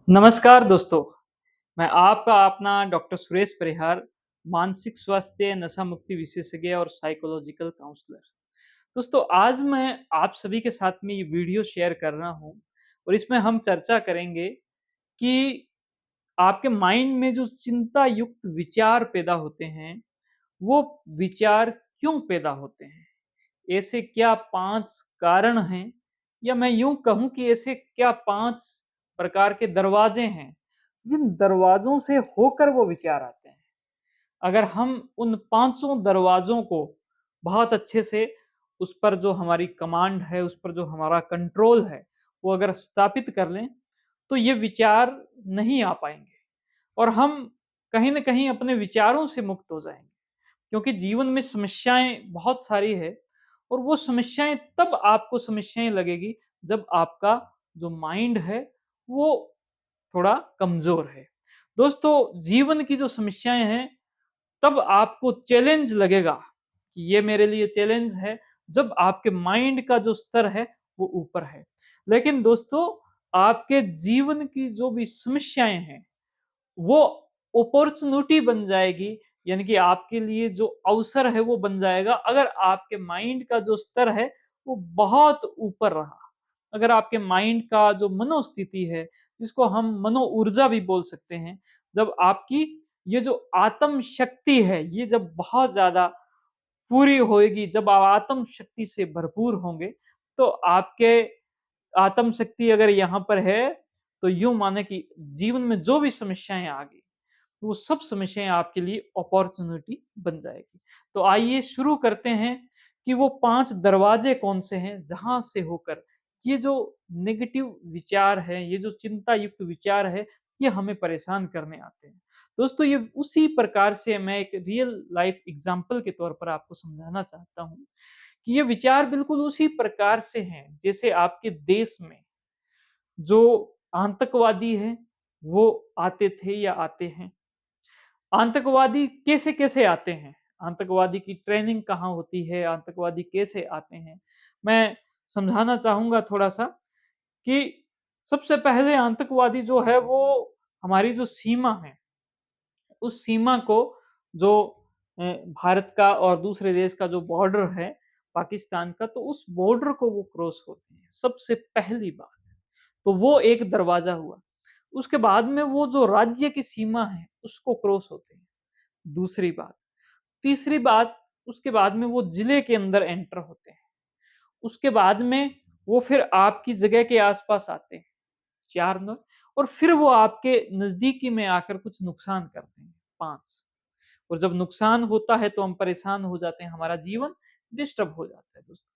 नमस्कार दोस्तों, मैं आपका अपना डॉक्टर सुरेश परिहार, मानसिक स्वास्थ्य, नशा मुक्ति विशेषज्ञ और साइकोलॉजिकल काउंसलर। दोस्तों, आज मैं आप सभी के साथ में ये वीडियो शेयर कर रहा हूँ और इसमें हम चर्चा करेंगे कि आपके माइंड में जो चिंता युक्त विचार पैदा होते हैं, वो विचार क्यों पैदा होते हैं? ऐसे क्या 5 कारण हैं या मैं यूँ कहूँ कि ऐसे क्या 5 प्रकार के दरवाज़े हैं, जिन दरवाज़ों से होकर वो विचार आते हैं। अगर हम उन पाँचों दरवाज़ों को बहुत अच्छे से उस पर जो हमारी कमांड है, उस पर जो हमारा कंट्रोल है, वो अगर स्थापित कर लें, तो ये विचार नहीं आ पाएँगे और हम कहीं न कहीं अपने विचारों से मुक्त हो जाएँगे। क्योंकि जीवन में समस्याएँ बहुत सारी है और वो समस्याएँ तब आपको समस्याएँ लगेगी जब आपका जो माइंड है वो थोड़ा कमज़ोर है। दोस्तों, जीवन की जो समस्याएँ हैं तब आपको चैलेंज लगेगा कि ये मेरे लिए चैलेंज है जब आपके माइंड का जो स्तर है वो ऊपर है। लेकिन दोस्तों, आपके जीवन की जो भी समस्याएँ हैं वो अपॉर्च्युनिटी बन जाएगी, यानी कि आपके लिए जो अवसर है वो बन जाएगा अगर आपके माइंड का जो स्तर है वो बहुत ऊपर रहा। अगर आपके माइंड का जो मनोस्थिति है, जिसको हम मनो ऊर्जा भी बोल सकते हैं, जब आपकी ये जो आत्म शक्ति है, ये जब बहुत ज़्यादा पूरी होएगी, जब आप आत्म शक्ति से भरपूर होंगे, तो आपके आत्म शक्ति अगर यहाँ पर है, तो यूँ माने कि जीवन में जो भी समस्याएँ आ गई, वो सब समस्याएँ आपके लिए अपॉर्च्युनिटी बन जाएगी। तो आइए शुरू करते हैं कि वो 5 दरवाज़े कौन-से हैं, जहाँ से होकर ये जो नेगेटिव विचार हैं, ये जो चिंता युक्त विचार है, ये हमें परेशान करने आते हैं। दोस्तों, ये उसी प्रकार से मैं एक रियल लाइफ़ एग्ज़ाम्पल के तौर पर आपको समझाना चाहता हूँ कि ये विचार बिल्कुल उसी प्रकार से हैं, जैसे आपके देश में जो आतंकवादी हैं, वो आते थे या आते हैं। आतंकवादी कैसे-कैसे आते हैं? आतंकवादी की ट्रेनिंग कहाँ होती है? आतंकवादी कैसे आते हैं? मैं समझाना चाहूँगा थोड़ा-सा कि सबसे पहले आतंकवादी जो है वो हमारी जो सीमा है, उस सीमा को जो भारत का और दूसरे देश का जो बॉर्डर है, पाकिस्तान का, तो उस बॉर्डर को वो क्रॉस होते हैं, सबसे पहली बात। तो वो एक दरवाज़ा हुआ। उसके बाद में वो जो राज्य की सीमा है, उसको क्रॉस होते हैं, दूसरी बात। तीसरी बात, उसके बाद में वो जिले के अंदर एंटर होते हैं। उसके बाद में वो फिर आपकी जगह के आस-पास आते हैं, 4 नंबर, और फिर वो आपके नज़दीकी में आकर कुछ नुकसान करते हैं, 5। और जब नुकसान होता है तो हम परेशान हो जाते हैं, हमारा जीवन डिस्टर्ब हो जाता है दोस्तों।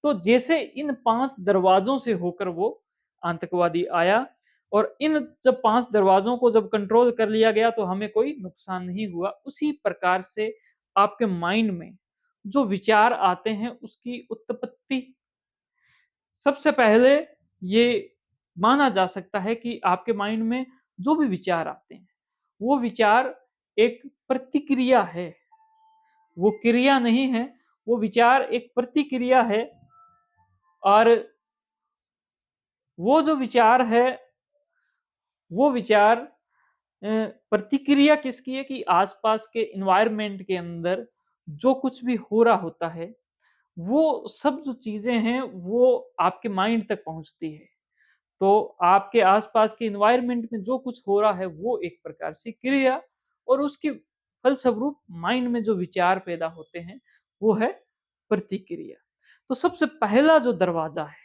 तो जैसे इन 5 दरवाज़ों से होकर वो आतंकवादी आया और इन जब 5 दरवाज़ों को जब कंट्रोल कर लिया गया तो हमें कोई नुकसान नहीं हुआ। उसी प्रकार से आपके माइंड में जो विचार आते हैं उसकी उत्पत्ति सबसे पहले ये माना जा सकता है कि आपके माइंड में जो भी विचार आते हैं, वो विचार एक प्रतिक्रिया है, वो क्रिया नहीं है, वो विचार एक प्रतिक्रिया है और वो जो विचार है, वो विचार प्रतिक्रिया किसकी है कि आस-पास के एनवायरनमेंट के अंदर जो कुछ भी हो रहा होता है, वो सब जो चीज़ें हैं, वो आपके माइंड तक पहुँचती है। तो आपके आस-पास के एनवायरनमेंट में जो कुछ हो रहा है, वो एक प्रकार से क्रिया और उसके फलस्वरूप माइंड में जो विचार पैदा होते हैं, वो है प्रतिक्रिया। तो सबसे पहला जो दरवाज़ा है,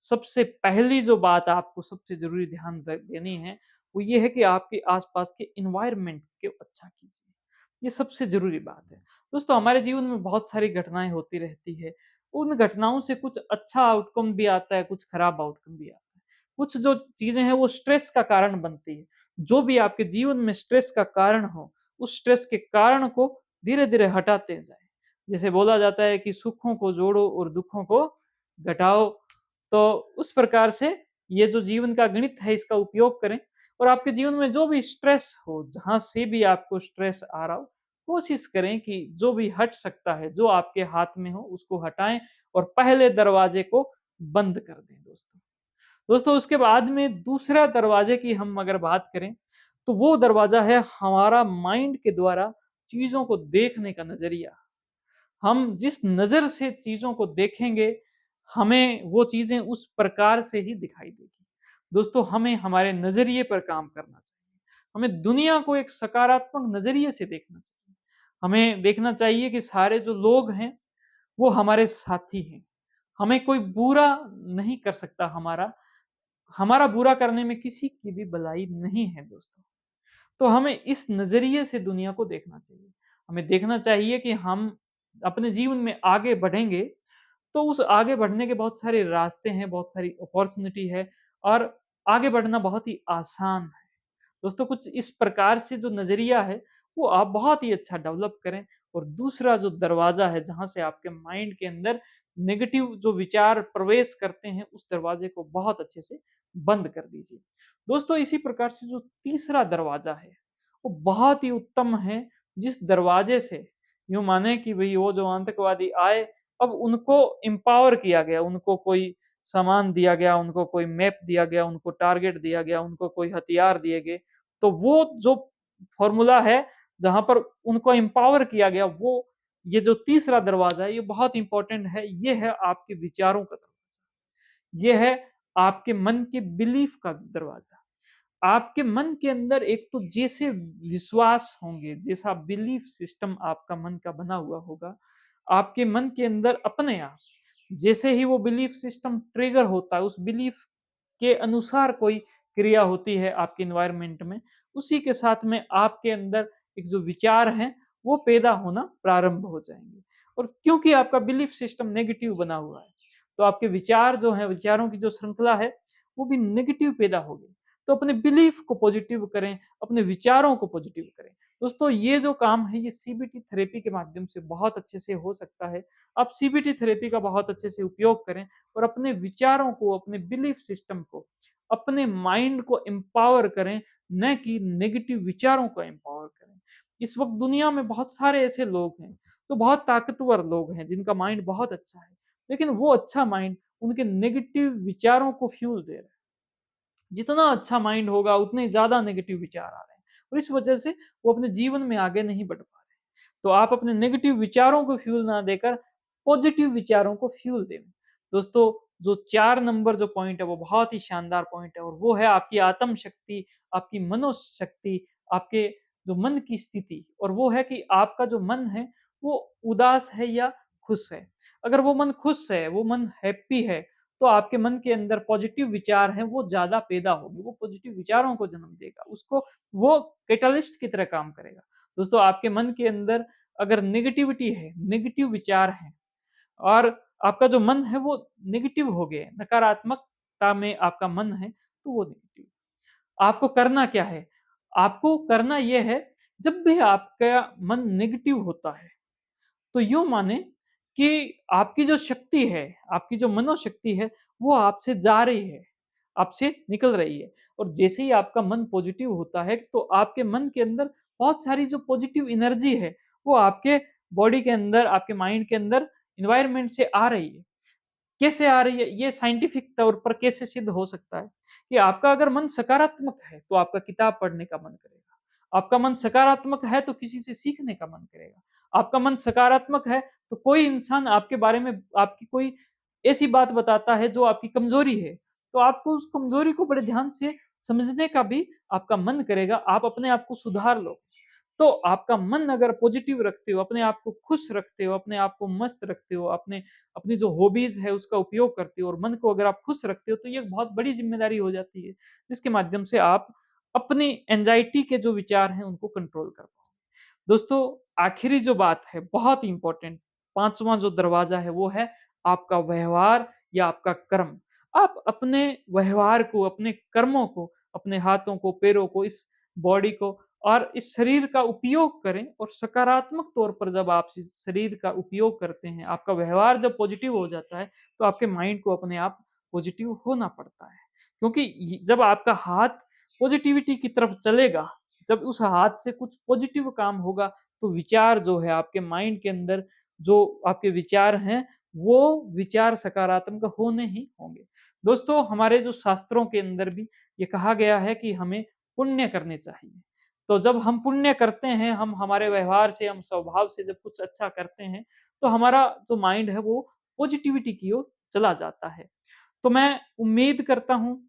सबसे पहली जो बात आपको सबसे ज़रूरी ध्यान देनी है, वो ये है कि आपके आस-पास के एनवायरनमेंट को अच्छा कीजिए। ये सबसे ज़रूरी बात है। दोस्तों, हमारे जीवन में बहुत सारी घटनाएँ होती रहती है। उन घटनाओं से कुछ अच्छा आउटकम भी आता है, कुछ खराब आउटकम भी आता है। कुछ जो चीज़ें हैं वो स्ट्रेस का कारण बनती है। जो भी आपके जीवन में स्ट्रेस का कारण हो, उस स्ट्रेस के कारण को धीरे-धीरे हटाते जाएँ। जैसे बोला जाता है कि सुखों को जोड़ो और दुखों को घटाओ। तो उस प्रकार से ये जो जीवन का गणित है इसका उपयोग करें और आपके जीवन में जो भी स्ट्रेस हो, जहाँ से भी आपको स्ट्रेस आ रहा हो, कोशिश करें कि जो भी हट सकता है, जो आपके हाथ में हो उसको हटाएँ और पहले दरवाजे को बंद कर दें दोस्तों। दोस्तों उसके बाद में दूसरा दरवाजे की हम अगर बात करें, तो वो दरवाजा है हमारा माइंड के द्वारा चीज़ों को देखने का नज़रिया। हम जिस नज़र से चीज़ों को देखेंगे, हमें वो चीज़ें उस प्रकार से ही दिखाई देगी। दोस्तों हमें हमारे नज़रिए पर काम करना चाहिए। हमें दुनिया को एक सकारात्मक नज़रिए से देखना चाहिए। हमें देखना चाहिए कि सारे जो लोग हैं, वो हमारे साथी हैं। हमें कोई बुरा नहीं कर सकता हमारा, हमारा बुरा करने में किसी की भी भलाई नहीं है दोस्तों। तो हमें इस नज़रिए से दुनिया को देखना चाहिए। हमें देखना चाहिए कि हम अपने जीवन में आगे बढ़ेंगे, तो उस आगे बढ़ने के बहुत सारे रास्ते हैं, बहुत सारी अपॉर्च्युनिटी है और आगे बढ़ना बहुत ही आसान है। दोस्तों कुछ इस प्रकार से जो नज़रिया है, वो आप बहुत ही अच्छा डेवलप करें और दूसरा जो दरवाज़ा है, जहाँ से आपके माइंड के अंदर नेगेटिव जो विचार प्रवेश करते हैं, उस दरवाज़े को बहुत अच्छे से बंद कर दीजिए। दोस्तों इसी प्रकार से जो तीसरा दरवाज़ा है, वो बहुत ही उत्तम है, जिस दरवाज़े से यूँ माने कि भई वो जो आतंकवादी आए, अब उनको एम्पावर किया गया, उनको कोई सामान दिया गया, उनको कोई मैप दिया गया, उनको टारगेट दिया गया, उनको कोई हथियार दिए गए। तो वो जो फ़ॉर्मूला है, जहाँ पर उनको एम्पावर किया गया, वो ये जो तीसरा दरवाज़ा है, ये बहुत इम्पोर्टेंट है। ये है आपके विचारों का दरवाज़ा। ये है आपके मन के बिलीफ का दरवाज़ा। आपके मन के अंदर एक तो जैसे विश्वास होंगे, जैसा बिलीफ सिस्टम आपका मन का बना हुआ होगा, आपके मन के अंदर अपने आप जैसे ही वो बिलीफ सिस्टम ट्रिगर होता है, उस बिलीफ के अनुसार कोई क्रिया होती है आपके एनवायरनमेंट में, उसी के साथ में आपके अंदर एक जो विचार हैं, वो पैदा होना प्रारंभ हो जाएँगे। और क्योंकि आपका बिलीफ सिस्टम नेगेटिव बना हुआ है, तो आपके विचार जो हैं, विचारों की जो श्रृंखला है, वो भी नेगेटिव पैदा होगी। तो अपने बिलीफ को पॉजिटिव करें, अपने विचारों को पॉजिटिव करें। दोस्तों ये जो काम है, ये सीबीटी थेरेपी के माध्यम से बहुत अच्छे से हो सकता है। आप सीबीटी थेरेपी का बहुत अच्छे से उपयोग करें और अपने विचारों को, अपने बिलीफ सिस्टम को, अपने माइंड को एम्पावर करें, न कि नेगेटिव विचारों को एम्पावर करें। इस वक़्त दुनिया में बहुत सारे ऐसे लोग हैं, तो बहुत ताकतवर लोग हैं, जिनका माइंड बहुत अच्छा है, लेकिन वो अच्छा माइंड उनके नेगेटिव विचारों को फ्यूल दे रहा है। जितना अच्छा माइंड होगा, उतने ज़्यादा नेगेटिव विचार आ रहे हैं और इस वजह से वो अपने जीवन में आगे नहीं बढ़ पा रहे। तो आप अपने नेगेटिव विचारों को फ्यूल ना देकर पॉजिटिव विचारों को फ्यूल दें। दोस्तों, जो 4 नंबर जो पॉइंट है, वो बहुत ही शानदार पॉइंट है और वो है आपकी आत्म शक्ति, आपकी मनोशक्ति, आपके जो मन की स्थिति और वो है कि आपका जो मन है, वो उदास है या खुश है। अगर वो मन खुश है, वो मन हैप्पी है, तो आपके मन के अंदर पॉजिटिव विचार हैं, वो ज़्यादा पैदा होंगे, वो पॉजिटिव विचारों को जन्म देगा, उसको वो कैटलिस्ट की तरह काम करेगा। दोस्तों, आपके मन के अंदर अगर नेगेटिविटी है, नेगेटिव विचार हैं और आपका जो मन है वो नेगेटिव हो गया है, नकारात्मकता में आपका मन है, तो वो नेगेटिव। आपको करना क्या है? आपको करना ये है, जब भी आपका मन नेगेटिव होता है, तो यूँ माने कि आपकी जो शक्ति है, आपकी जो मनोशक्ति है, वो आपसे जा रही है, आपसे निकल रही है और जैसे ही आपका मन पॉजिटिव होता है, तो आपके मन के अंदर बहुत सारी जो पॉजिटिव एनर्जी है, वो आपके बॉडी के अंदर, आपके माइंड के अंदर एनवायरनमेंट से आ रही है। कैसे आ रही है? ये साइंटिफिक तौर पर कैसे सिद्ध हो सकता है कि आपका अगर मन सकारात्मक है, तो आपका किताब पढ़ने का मन करेगा। आपका मन सकारात्मक है, तो किसी से सीखने का मन करेगा। आपका मन सकारात्मक है, तो कोई इंसान आपके बारे में आपकी कोई ऐसी बात बताता है जो आपकी कमज़ोरी है, तो आपको उस कमज़ोरी को बड़े ध्यान से समझने का भी आपका मन करेगा। आप अपने आप को सुधार लो। तो आपका मन अगर पॉजिटिव रखते हो, अपने आप को खुश रखते हो, अपने आप को मस्त रखते हो, अपने अपनी जो हॉबीज़ है उसका उपयोग करते हो और मन को अगर आप खुश रखते हो, तो ये एक बहुत बड़ी ज़िम्मेदारी हो जाती है, जिसके माध्यम से आप अपनी एंग्ज़ायटी के जो विचार हैं उनको कंट्रोल कर पाओ। दोस्तों, आखिरी जो बात है बहुत ही इम्पोर्टेंट 5वां जो दरवाज़ा है वो है आपका व्यवहार या आपका कर्म। आप अपने व्यवहार को, अपने कर्मों को, अपने हाथों को, पैरों को, इस बॉडी को और इस शरीर का उपयोग करें और सकारात्मक तौर पर जब आप इस शरीर का उपयोग करते हैं, आपका व्यवहार जब पॉजिटिव हो जाता है, तो आपके माइंड को अपने आप पॉजिटिव होना पड़ता है। क्योंकि जब आपका हाथ पॉजिटिविटी की तरफ चलेगा, जब उस हाथ से कुछ पॉजिटिव काम होगा, तो विचार जो है आपके माइंड के अंदर जो आपके विचार हैं, वो विचार सकारात्मक होने ही होंगे। दोस्तों हमारे जो शास्त्रों के अंदर भी ये कहा गया है कि हमें पुण्य करने चाहिए। तो जब हम पुण्य करते हैं, हम हमारे व्यवहार से, हम स्वभाव से जब कुछ अच्छा करते हैं, तो हमारा जो माइंड है वो पॉजिटिविटी की ओर चला जाता है। तो मैं उम्मीद करता हूँ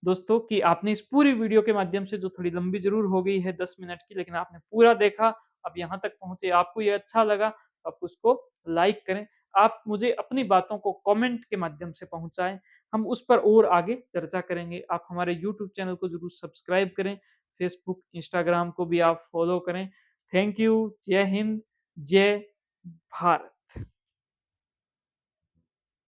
दोस्तों कि आपने इस पूरी वीडियो के माध्यम से, जो थोड़ी लंबी ज़रूर हो गई है 10 मिनट की, लेकिन आपने पूरा देखा, आप यहाँ तक पहुँचे, आपको ये अच्छा लगा, तो आप उसको लाइक करें। आप मुझे अपनी बातों को कमेंट के माध्यम से पहुँचाएँ, हम उस पर और आगे चर्चा करेंगे। आप हमारे यूट्यूब चैनल को ज़रूर सब्सक्राइब करें, फेसबुक, इंस्टाग्राम को भी आप फॉलो करें। थैंक यू, जय हिंद, जय भारत।